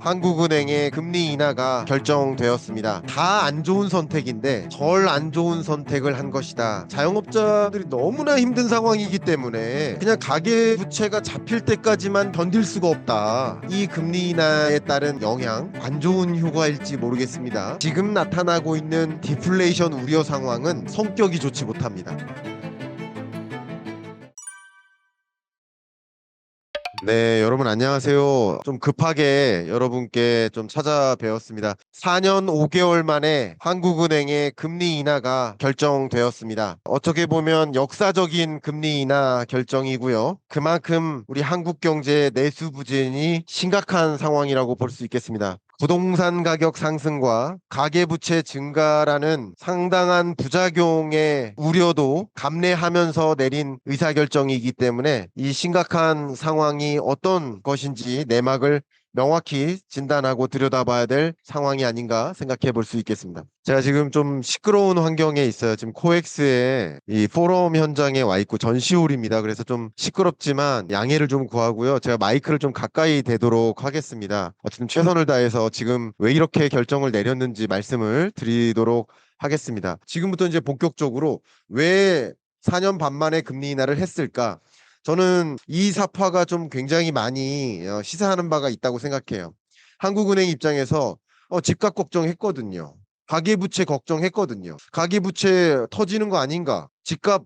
한국은행의 금리 인하가 결정되었습니다. 다 안 좋은 선택인데 덜 안 좋은 선택을 한 것이다. 자영업자들이 너무나 힘든 상황이기 때문에 그냥 가계 부채가 잡힐 때까지만 견딜 수가 없다. 이 금리 인하에 따른 영향, 안 좋은 효과일지 모르겠습니다. 지금 나타나고 있는 디플레이션 우려 상황은 성격이 좋지 못합니다. 네, 여러분 안녕하세요. 좀 급하게 여러분께 좀 찾아뵈었습니다. 4년 5개월 만에 한국은행의 금리 인하가 결정되었습니다. 어떻게 보면 역사적인 금리 인하 결정이고요. 그만큼 우리 한국 경제의 내수 부진이 심각한 상황이라고 볼 수 있겠습니다. 부동산 가격 상승과 가계부채 증가라는 상당한 부작용의 우려도 감내하면서 내린 의사결정이기 때문에 이 심각한 상황이 어떤 것인지 내막을 명확히 진단하고 들여다봐야 될 상황이 아닌가 생각해 볼 수 있겠습니다. 제가 지금 좀 시끄러운 환경에 있어요. 지금 코엑스의 이 포럼 현장에 와 있고 전시홀입니다. 그래서 좀 시끄럽지만 양해를 좀 구하고요. 제가 마이크를 좀 가까이 대도록 하겠습니다. 어쨌든 최선을 다해서 지금 왜 이렇게 결정을 내렸는지 말씀을 드리도록 하겠습니다. 지금부터 이제 본격적으로 왜 4년 반 만에 금리 인하를 했을까? 저는 이 사파가 좀 굉장히 많이 시사하는 바가 있다고 생각해요. 한국은행 입장에서 집값 걱정했거든요. 가계부채 걱정했거든요. 가계부채 터지는 거 아닌가? 집값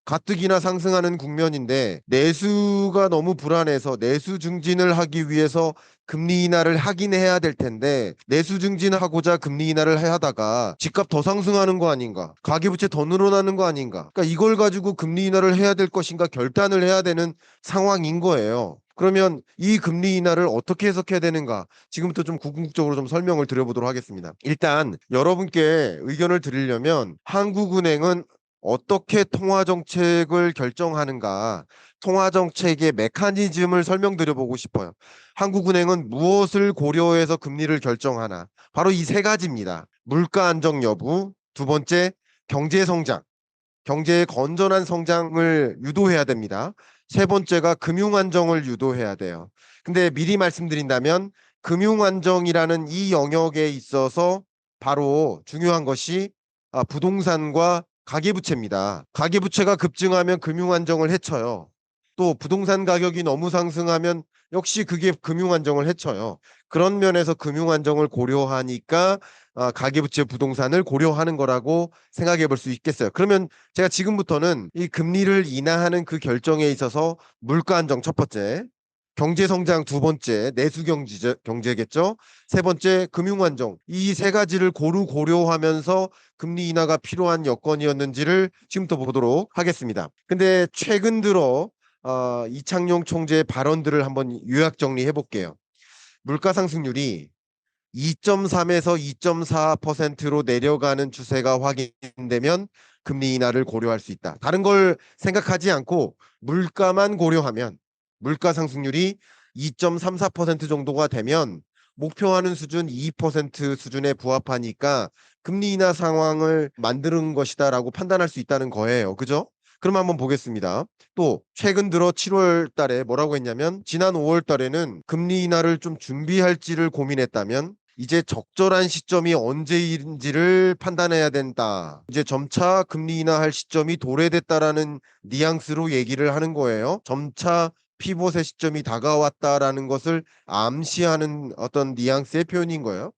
가뜩이나 상승하는 국면인데 내수가 너무 불안해서 내수 증진을 하기 위해서 금리 인하를 하긴 해야 될 텐데 내수 증진하고자 금리 인하를 하다가 집값 더 상승하는 거 아닌가? 가계부채 더 늘어나는 거 아닌가? 그러니까 이걸 가지고 금리 인하를 해야 될 것인가 결단을 해야 되는 상황인 거예요. 그러면 이 금리 인하를 어떻게 해석해야 되는가? 지금부터 좀 궁극적으로 좀 설명을 드려보도록 하겠습니다. 일단 여러분께 의견을 드리려면 한국은행은 어떻게 통화 정책을 결정하는가, 통화 정책의 메커니즘을 설명드려 보고 싶어요. 한국은행은 무엇을 고려해서 금리를 결정하나? 바로 이 세 가지입니다. 물가 안정 여부, 두 번째 경제 성장, 경제의 건전한 성장을 유도해야 됩니다. 세 번째가 금융 안정을 유도해야 돼요. 근데 미리 말씀드린다면 금융 안정이라는 이 영역에 있어서 바로 중요한 것이 부동산과 가계부채입니다. 가계부채가 급증하면 금융 안정을 해쳐요. 또 부동산 가격이 너무 상승하면 역시 그게 금융 안정을 해쳐요. 그런 면에서 금융 안정을 고려하니까 가계부채 부동산을 고려하는 거라고 생각해 볼 수 있겠어요. 그러면 제가 지금부터는 이 금리를 인하하는 그 결정에 있어서 물가 안정 첫 번째, 경제 성장 두 번째, 내수 경제겠죠. 세 번째, 금융 안정. 이 세 가지를 고려하면서 금리 인하가 필요한 여건이었는지를 지금부터 보도록 하겠습니다. 근데 최근 들어 이창용 총재의 발언들을 한번 요약 정리해 볼게요. 물가 상승률이 2.3에서 2.4%로 내려가는 추세가 확인되면 금리 인하를 고려할 수 있다. 다른 걸 생각하지 않고 물가만 고려하면 물가 상승률이 2.34% 정도가 되면 목표하는 수준 2% 수준에 부합하니까 금리 인하 상황을 만드는 것이다라고 판단할 수 있다는 거예요. 그죠? 그럼 한번 보겠습니다. 또 최근 들어 7월 달에 뭐라고 했냐면 지난 5월 달에는 금리 인하를 좀 준비할지를 고민했다면 이제 적절한 시점이 언제인지를 판단해야 된다. 이제 점차 금리 인하할 시점이 도래됐다라는 뉘앙스로 얘기를 하는 거예요. 점차 피봇의 시점이 다가왔다라는 것을 암시하는 어떤 뉘앙스의 표현인 거예요.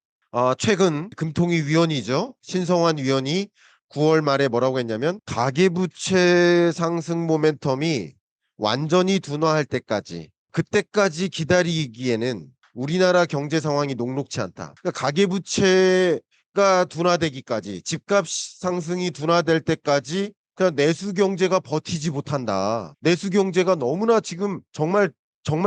최근 금통위 위원이죠. 신성환 위원이 9월 말에 뭐라고 했냐면 가계부채 상승 모멘텀이 완전히 둔화할 때까지 그때까지 기다리기에는 우리나라 경제 상황이 녹록치 않다. 그러니까 가계부채가 둔화되기까지 집값 상승이 둔화될 때까지 그냥 내수 경제가 버티지 못한다. 내수 경제가 너무나 지금 정말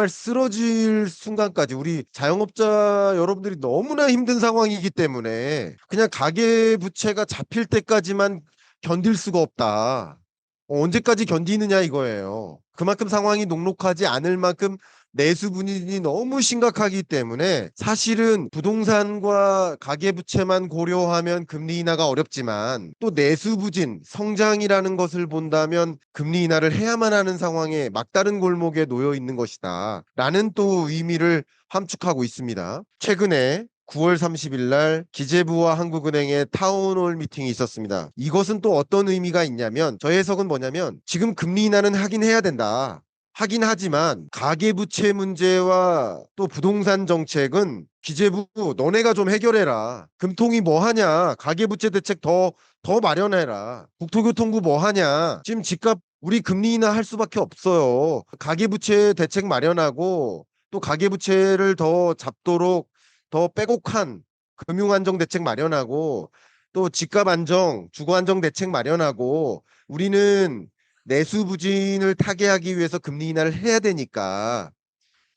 쓰러질 순간까지 우리 자영업자 여러분들이 너무나 힘든 상황이기 때문에 그냥 가계부채가 잡힐 때까지만 견딜 수가 없다. 언제까지 견디느냐 이거예요. 그만큼 상황이 녹록하지 않을 만큼 내수 부진이 너무 심각하기 때문에 사실은 부동산과 가계부채만 고려하면 금리 인하가 어렵지만 또 내수 부진, 성장이라는 것을 본다면 금리 인하를 해야만 하는 상황에 막다른 골목에 놓여 있는 것이다. 라는 또 의미를 함축하고 있습니다. 최근에 9월 30일 날 기재부와 한국은행의 타운홀 미팅이 있었습니다. 이것은 또 어떤 의미가 있냐면 저의 해석은 뭐냐면 지금 금리 인하는 하긴 해야 된다. 하긴 하지만 가계부채 문제와 또 부동산 정책은 기재부 너네가 좀 해결해라. 금통이 뭐 하냐. 가계부채 대책 더 마련해라. 국토교통부 뭐 하냐. 지금 집값 우리 금리 인하 할 수밖에 없어요. 가계부채 대책 마련하고 또 가계부채를 더 잡도록 더 빼곡한 금융안정 대책 마련하고 또 집값 안정, 주거 안정 대책 마련하고 우리는 내수 부진을 타개하기 위해서 금리 인하를 해야 되니까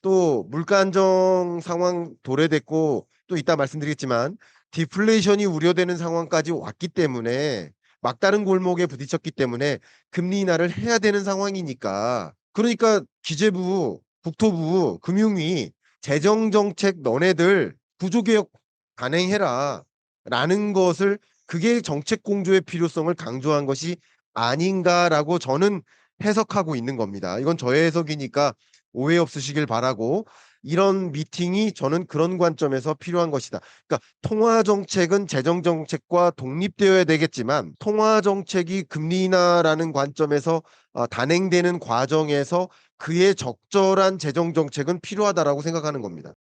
또 물가 안정 상황 도래됐고 또 이따 말씀드리겠지만 디플레이션이 우려되는 상황까지 왔기 때문에 막다른 골목에 부딪혔기 때문에 금리 인하를 해야 되는 상황이니까 그러니까 기재부, 국토부, 금융위 재정정책 너네들 구조개혁 단행해라 라는 것을 그게 정책 공조의 필요성을 강조한 것이 아닌가라고 저는 해석하고 있는 겁니다. 이건 저의 해석이니까 오해 없으시길 바라고 이런 미팅이 저는 그런 관점에서 필요한 것이다. 그러니까 통화 정책은 재정 정책과 독립되어야 되겠지만 통화 정책이 금리 인하라는 관점에서 단행되는 과정에서 그의 적절한 재정 정책은 필요하다라고 생각하는 겁니다.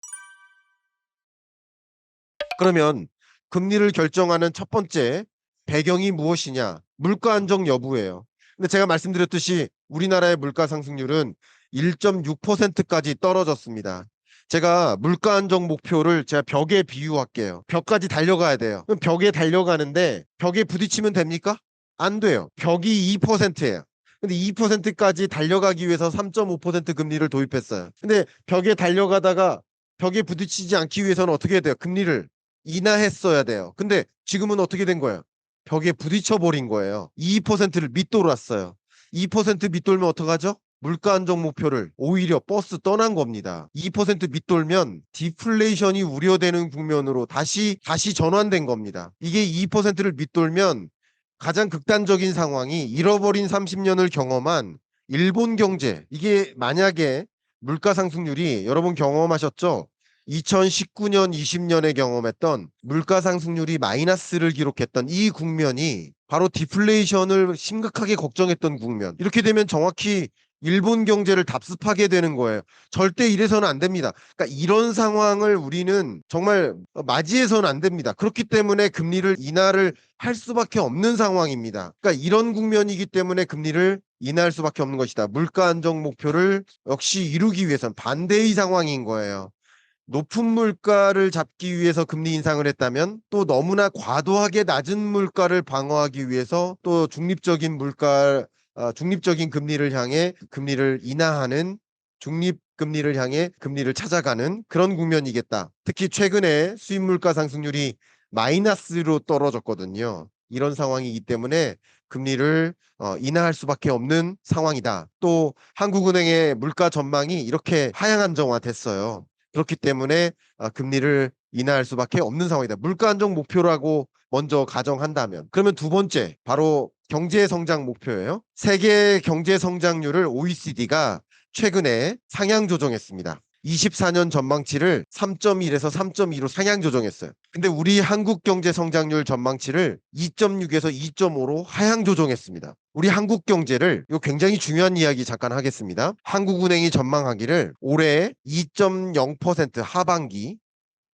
그러면 금리를 결정하는 첫 번째 배경이 무엇이냐? 물가 안정 여부예요. 근데 제가 말씀드렸듯이 우리나라의 물가 상승률은 1.6%까지 떨어졌습니다. 제가 물가 안정 목표를 제가 벽에 비유할게요. 벽까지 달려가야 돼요. 그럼 벽에 달려가는데 벽에 부딪히면 됩니까? 안 돼요. 벽이 2%예요. 근데 2%까지 달려가기 위해서 3.5% 금리를 도입했어요. 근데 벽에 달려가다가 벽에 부딪히지 않기 위해서는 어떻게 해야 돼요? 금리를 인하했어야 돼요. 근데 지금은 어떻게 된 거예요? 벽에 부딪혀 버린 거예요. 2%를 밑돌았어요. 2% 밑돌면 어떡하죠? 물가 안정 목표를 오히려 버스 떠난 겁니다. 2% 밑돌면 디플레이션이 우려되는 국면으로 다시 전환된 겁니다. 이게 2%를 밑돌면 가장 극단적인 상황이 잃어버린 30년을 경험한 일본 경제 이게 만약에 물가 상승률이 여러분 경험하셨죠? 2019년, 20년에 경험했던 물가 상승률이 마이너스를 기록했던 이 국면이 바로 디플레이션을 심각하게 걱정했던 국면. 이렇게 되면 정확히 일본 경제를 답습하게 되는 거예요. 절대 이래서는 안 됩니다. 그러니까 이런 상황을 우리는 정말 맞이해서는 안 됩니다. 그렇기 때문에 금리를 인하를 할 수밖에 없는 상황입니다. 그러니까 이런 국면이기 때문에 금리를 인하할 수밖에 없는 것이다. 물가 안정 목표를 역시 이루기 위해서는 반대의 상황인 거예요. 높은 물가를 잡기 위해서 금리 인상을 했다면 또 너무나 과도하게 낮은 물가를 방어하기 위해서 또 중립적인 금리를 향해 금리를 인하하는 중립 금리를 향해 금리를 찾아가는 그런 국면이겠다. 특히 최근에 수입 물가 상승률이 마이너스로 떨어졌거든요. 이런 상황이기 때문에 금리를 인하할 수밖에 없는 상황이다. 또 한국은행의 물가 전망이 이렇게 하향 안정화됐어요. 그렇기 때문에 금리를 인하할 수밖에 없는 상황이다. 물가 안정 목표라고 먼저 가정한다면 그러면 두 번째 바로 경제 성장 목표예요. 세계 경제 성장률을 OECD가 최근에 상향 조정했습니다. 24년 전망치를 3.1에서 3.2로 상향 조정했어요. 근데 우리 한국 경제 성장률 전망치를 2.6에서 2.5로 하향 조정했습니다. 우리 한국 경제를 이거 굉장히 중요한 이야기 잠깐 하겠습니다. 한국은행이 전망하기를 올해 2.0% 하반기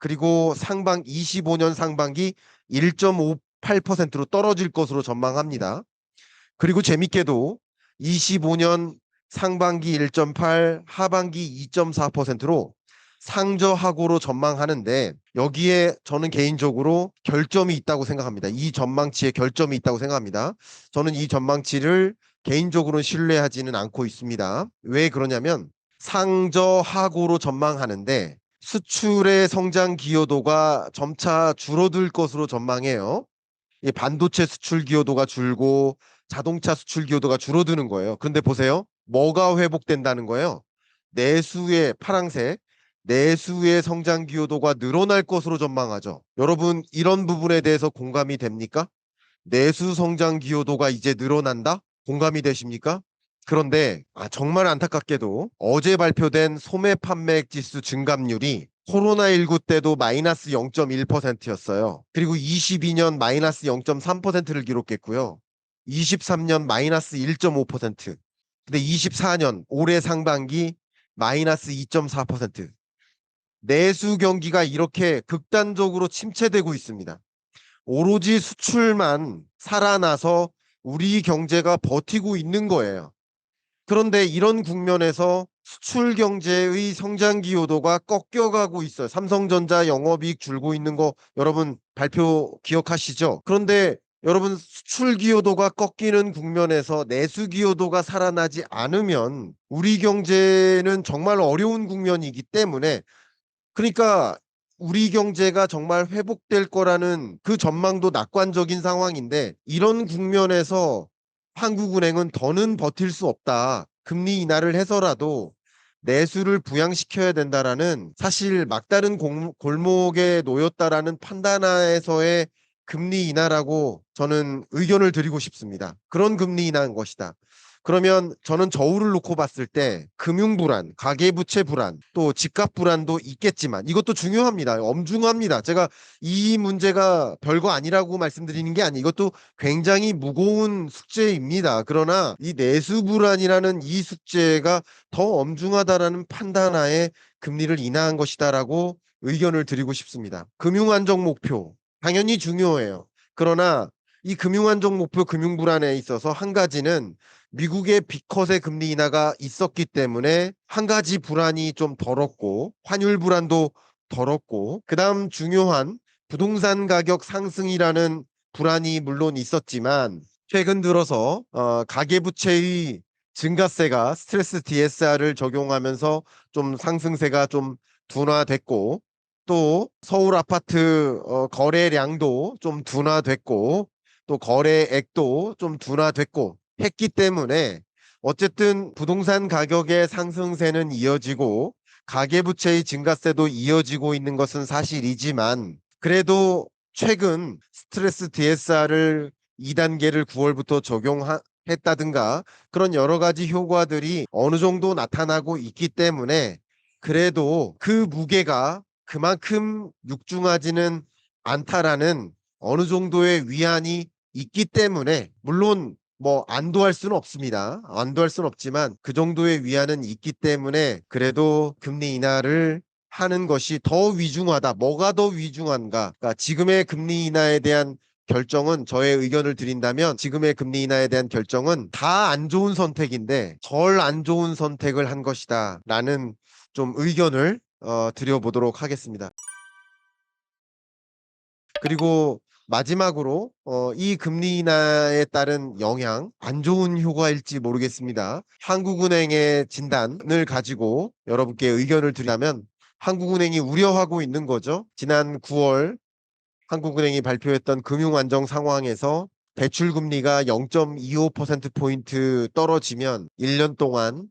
그리고 25년 상반기 1.58%로 떨어질 것으로 전망합니다. 그리고 재밌게도 25년 상반기 1.8, 하반기 2.4%로 상저하고로 전망하는데 여기에 저는 개인적으로 결점이 있다고 생각합니다. 이 전망치에 결점이 있다고 생각합니다. 저는 이 전망치를 개인적으로는 신뢰하지는 않고 있습니다. 왜 그러냐면 상저하고로 전망하는데 수출의 성장 기여도가 점차 줄어들 것으로 전망해요. 이 반도체 수출 기여도가 줄고 자동차 수출 기여도가 줄어드는 거예요. 그런데 보세요. 뭐가 회복된다는 거예요? 내수의 파랑색, 내수의 성장 기여도가 늘어날 것으로 전망하죠. 여러분, 이런 부분에 대해서 공감이 됩니까? 내수 성장 기여도가 이제 늘어난다? 공감이 되십니까? 그런데 정말 안타깝게도 어제 발표된 소매 판매액 지수 증감률이 코로나19 때도 마이너스 0.1%였어요. 그리고 22년 마이너스 0.3%를 기록했고요. 23년 마이너스 1.5%. 근데 24년 올해 상반기 마이너스 2.4%. 내수 경기가 이렇게 극단적으로 침체되고 있습니다. 오로지 수출만 살아나서 우리 경제가 버티고 있는 거예요. 그런데 이런 국면에서 수출 경제의 성장 기여도가 꺾여가고 있어요. 삼성전자 영업이익 줄고 있는 거 여러분 발표 기억하시죠? 그런데 여러분 수출 기여도가 꺾이는 국면에서 내수 기여도가 살아나지 않으면 우리 경제는 정말 어려운 국면이기 때문에, 그러니까 우리 경제가 정말 회복될 거라는 그 전망도 낙관적인 상황인데, 이런 국면에서 한국은행은 더는 버틸 수 없다. 금리 인하를 해서라도 내수를 부양시켜야 된다라는, 사실 막다른 골목에 놓였다라는 판단하에서의 금리 인하라고 저는 의견을 드리고 싶습니다. 그런 금리 인하인 것이다. 그러면 저는 저울을 놓고 봤을 때 금융 불안, 가계부채 불안, 또 집값 불안도 있겠지만 이것도 중요합니다. 엄중합니다. 제가 이 문제가 별거 아니라고 말씀드리는 게 아니, 이것도 굉장히 무거운 숙제입니다. 그러나 이 내수 불안이라는 이 숙제가 더 엄중하다라는 판단하에 금리를 인하한 것이다라고 의견을 드리고 싶습니다. 금융 안정 목표 당연히 중요해요. 그러나 이 금융 안정 목표, 금융 불안에 있어서 한 가지는 미국의 빅컷의 금리 인하가 있었기 때문에 한 가지 불안이 좀 덜었고, 환율 불안도 덜었고, 그다음 중요한 부동산 가격 상승이라는 불안이 물론 있었지만, 최근 들어서 가계부채의 증가세가 스트레스 DSR을 적용하면서 좀 상승세가 좀 둔화됐고, 또 서울 아파트 거래량도 좀 둔화됐고, 또 거래액도 좀 둔화됐고 했기 때문에, 어쨌든 부동산 가격의 상승세는 이어지고 가계부채의 증가세도 이어지고 있는 것은 사실이지만, 그래도 최근 스트레스 DSR을 2단계를 9월부터 적용했다든가 그런 여러 가지 효과들이 어느 정도 나타나고 있기 때문에, 그래도 그 무게가 그만큼 육중하지는 않다라는 어느 정도의 위안이 있기 때문에, 물론 뭐 안도할 수는 없습니다. 안도할 수는 없지만 그 정도의 위안은 있기 때문에 그래도 금리 인하를 하는 것이 더 위중하다. 뭐가 더 위중한가? 그러니까 지금의 금리 인하에 대한 결정은, 저의 의견을 드린다면 지금의 금리 인하에 대한 결정은 다 안 좋은 선택인데 덜 안 좋은 선택을 한 것이다 라는 좀 의견을 드려보도록 하겠습니다. 그리고 마지막으로 이 금리 인하에 따른 영향, 안 좋은 효과일지 모르겠습니다. 한국은행의 진단을 가지고 여러분께 의견을 드리자면, 한국은행이 우려하고 있는 거죠. 지난 9월 한국은행이 발표했던 금융 안정 상황에서 대출 금리가 0.25%포인트 떨어지면 1년 동안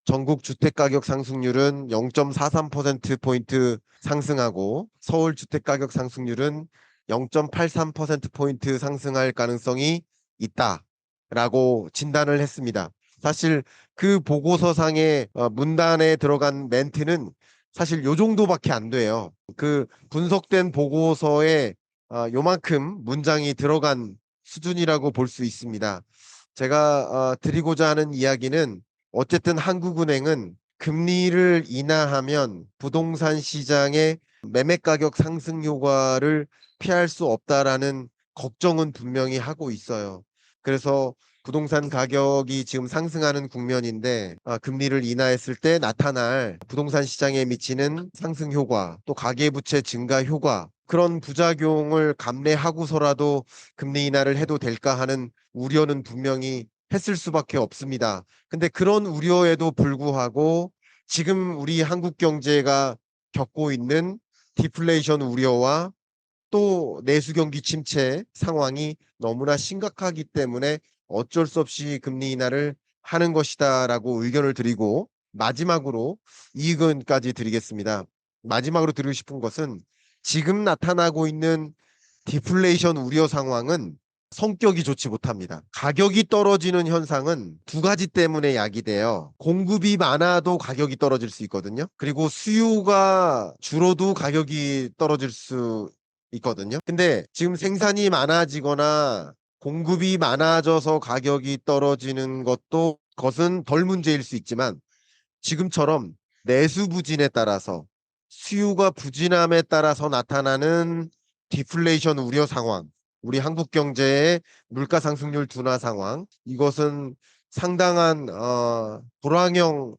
전국 주택가격 상승률은 0.43%포인트 상승하고, 서울 주택가격 상승률은 0.83%포인트 상승할 가능성이 있다라고 진단을 했습니다. 사실 그 보고서상의 문단에 들어간 멘트는 사실 요 정도밖에 안 돼요. 그 분석된 보고서에 요만큼 문장이 들어간 수준이라고 볼 수 있습니다. 제가 드리고자 하는 이야기는, 어쨌든 한국은행은 금리를 인하하면 부동산 시장의 매매 가격 상승 효과를 피할 수 없다라는 걱정은 분명히 하고 있어요. 그래서 부동산 가격이 지금 상승하는 국면인데, 금리를 인하했을 때 나타날 부동산 시장에 미치는 상승 효과, 또 가계부채 증가 효과, 그런 부작용을 감내하고서라도 금리 인하를 해도 될까 하는 우려는 분명히 했을 수밖에 없습니다. 근데 그런 우려에도 불구하고 지금 우리 한국 경제가 겪고 있는 디플레이션 우려와 또 내수 경기 침체 상황이 너무나 심각하기 때문에 어쩔 수 없이 금리 인하를 하는 것이다라고 의견을 드리고, 마지막으로 이 의견까지 드리겠습니다. 마지막으로 드리고 싶은 것은 지금 나타나고 있는 디플레이션 우려 상황은 성격이 좋지 못합니다. 가격이 떨어지는 현상은 두 가지 때문에 야기돼요. 공급이 많아도 가격이 떨어질 수 있거든요. 그리고 수요가 줄어도 가격이 떨어질 수 있거든요. 근데 지금 생산이 많아지거나 공급이 많아져서 가격이 떨어지는 것은 덜 문제일 수 있지만 지금처럼 내수 부진에 따라서 수요가 부진함에 따라서 나타나는 디플레이션 우려 상황, 우리 한국 경제의 물가 상승률 둔화 상황, 이것은 상당한 불황형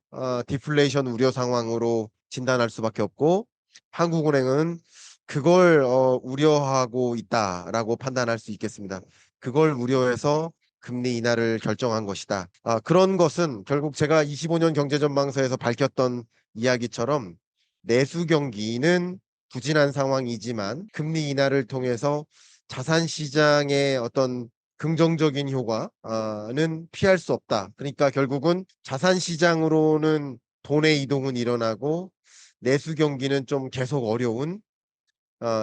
디플레이션 우려 상황으로 진단할 수밖에 없고 한국은행은 그걸 우려하고 있다라고 판단할 수 있겠습니다. 그걸 우려해서 금리 인하를 결정한 것이다. 그런 것은 결국 제가 25년 경제전망서에서 밝혔던 이야기처럼 내수 경기는 부진한 상황이지만 금리 인하를 통해서 자산 시장의 어떤 긍정적인 효과는 피할 수 없다. 그러니까 결국은 자산 시장으로는 돈의 이동은 일어나고 내수 경기는 좀 계속 어려운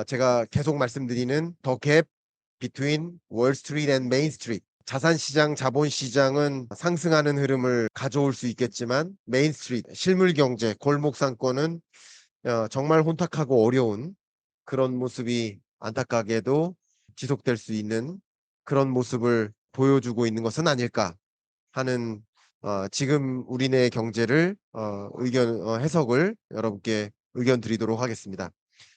제가 계속 말씀드리는 더 갭 between Wall Street and Main Street. 자산시장, 자본시장은 상승하는 흐름을 가져올 수 있겠지만 메인 스트리트, 실물 경제, 골목 상권은 정말 혼탁하고 어려운 그런 모습이 안타깝게도 지속될 수 있는 그런 모습을 보여주고 있는 것은 아닐까 하는 지금 우리네 경제를 해석을 여러분께 의견 드리도록 하겠습니다.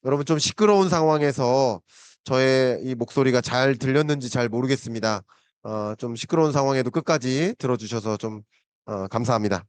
여러분 좀 시끄러운 상황에서 저의 이 목소리가 잘 들렸는지 잘 모르겠습니다. 좀 시끄러운 상황에도 끝까지 들어주셔서 좀 감사합니다.